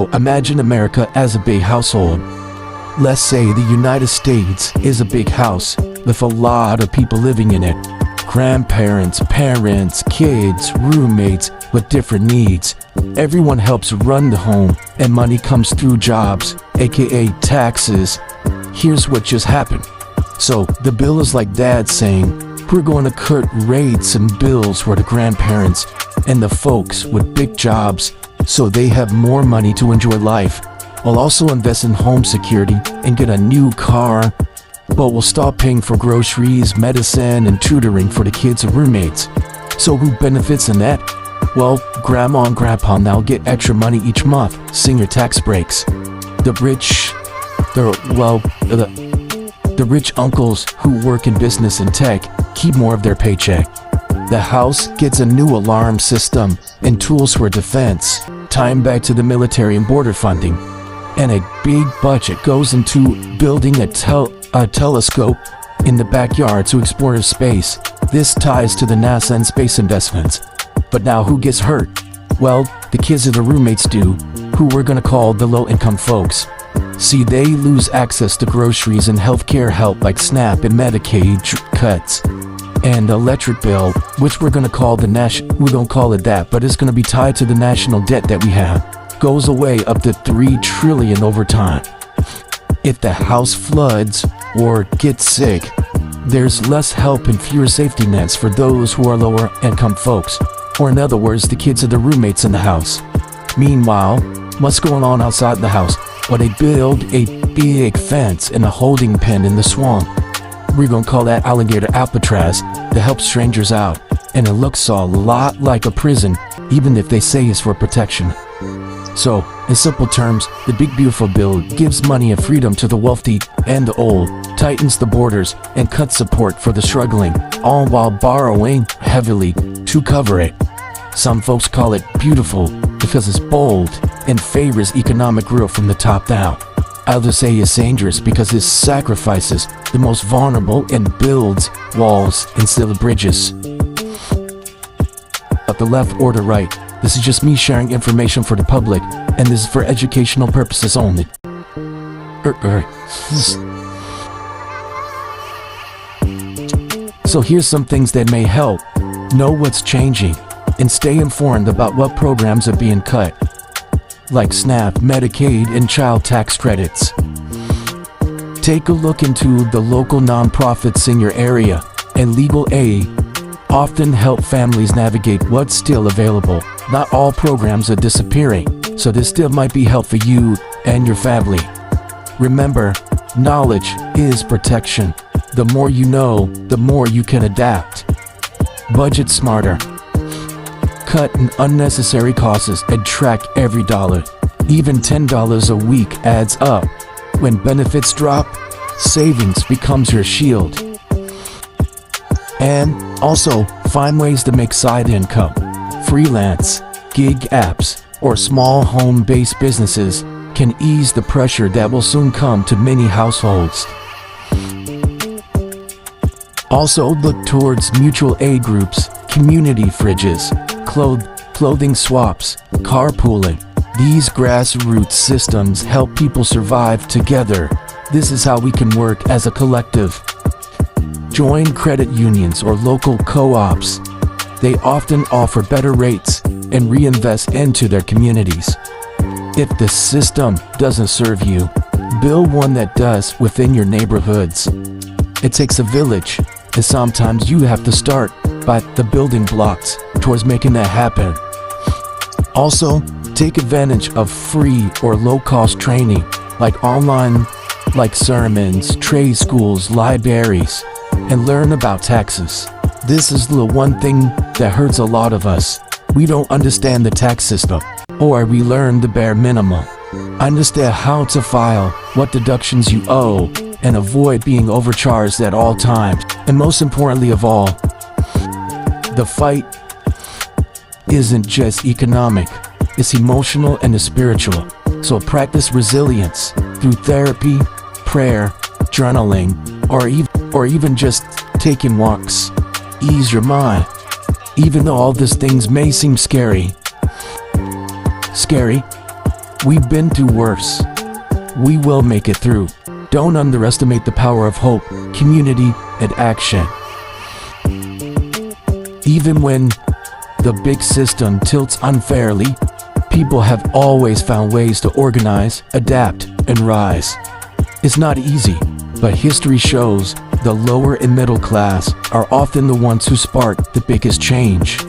Imagine America as a big household. Let's say the United States is a big house with a lot of people living in it. Grandparents, parents, kids, roommates with different needs. Everyone helps run the home and money comes through jobs, aka taxes. Here's what just happened. So the bill is like dad saying, we're going to cut rates and bills for the grandparents and the folks with big jobs so they have more money to enjoy life. We'll also invest in home security and get a new car, but we'll stop paying for groceries, medicine, and tutoring for the kids and roommates. So who benefits in that? Well, grandma and grandpa now get extra money each month, senior tax breaks. The rich uncles who work in business and tech keep more of their paycheck. The house gets a new alarm system and tools for defense, tying back to the military and border funding. And a big budget goes into building a telescope in the backyard to explore space. This ties to the NASA and space investments. But now who gets hurt? Well, the kids of the roommates do, who we're gonna call the low-income folks. See, they lose access to groceries and healthcare help like SNAP and Medicaid cuts. And electric bill, which we're gonna call we don't call it that, but it's gonna be tied to the national debt that we have, goes away up to $3 trillion over time. If the house floods or gets sick, there's less help and fewer safety nets for those who are lower income folks, or in other words, the kids of the roommates in the house. Meanwhile, what's going on outside the house? Well, they build a big fence and a holding pen in the swamp. We're gonna call that alligator Alcatraz to help strangers out, and it looks a lot like a prison, even if they say it's for protection. So, in simple terms, the Big Beautiful Bill gives money and freedom to the wealthy and the old, tightens the borders, and cuts support for the struggling, all while borrowing heavily to cover it. Some folks call it beautiful because it's bold and favors economic growth from the top down. Others say it's dangerous because it sacrifices the most vulnerable and builds walls instead of bridges. But the left or the right, this is just me sharing information for the public, and this is for educational purposes only. So here's some things that may help. Know what's changing, and stay informed about what programs are being cut, like SNAP, Medicaid, and child tax credits. Take a look into the local nonprofits in your area, and legal aid often help families navigate what's still available. Not all programs are disappearing, so this still might be help for you and your family. Remember, knowledge is protection. The more you know, the more you can adapt. Budget smarter. Cut unnecessary costs and track every dollar. Even $10 a week adds up. When benefits drop, savings becomes your shield. And also, find ways to make side income. Freelance, gig apps, or small home-based businesses can ease the pressure that will soon come to many households. Also, look towards mutual aid groups, community fridges, clothing swaps, carpooling. These grassroots systems help people survive together. This is how we can work as a collective. Join credit unions or local co-ops. They often offer better rates and reinvest into their communities. If the system doesn't serve you, build one that does within your neighborhoods. It takes a village, and sometimes you have to start by the building blocks towards making that happen. Also, take advantage of free or low-cost training, like online, like sermons, trade schools, libraries, and learn about taxes. This is the one thing that hurts a lot of us. We don't understand the tax system, or we learn the bare minimum. Understand how to file, what deductions you owe, and avoid being overcharged at all times. And most importantly of all, the fight isn't just economic, it's emotional and spiritual. So practice resilience through therapy, prayer, journaling, or even just taking walks. Ease your mind. Even though all these things may seem scary, We've been through worse. We will make it through. Don't underestimate the power of hope, community, and action. Even when the big system tilts unfairly, people have always found ways to organize, adapt, and rise. It's not easy, but history shows the lower and middle class are often the ones who spark the biggest change.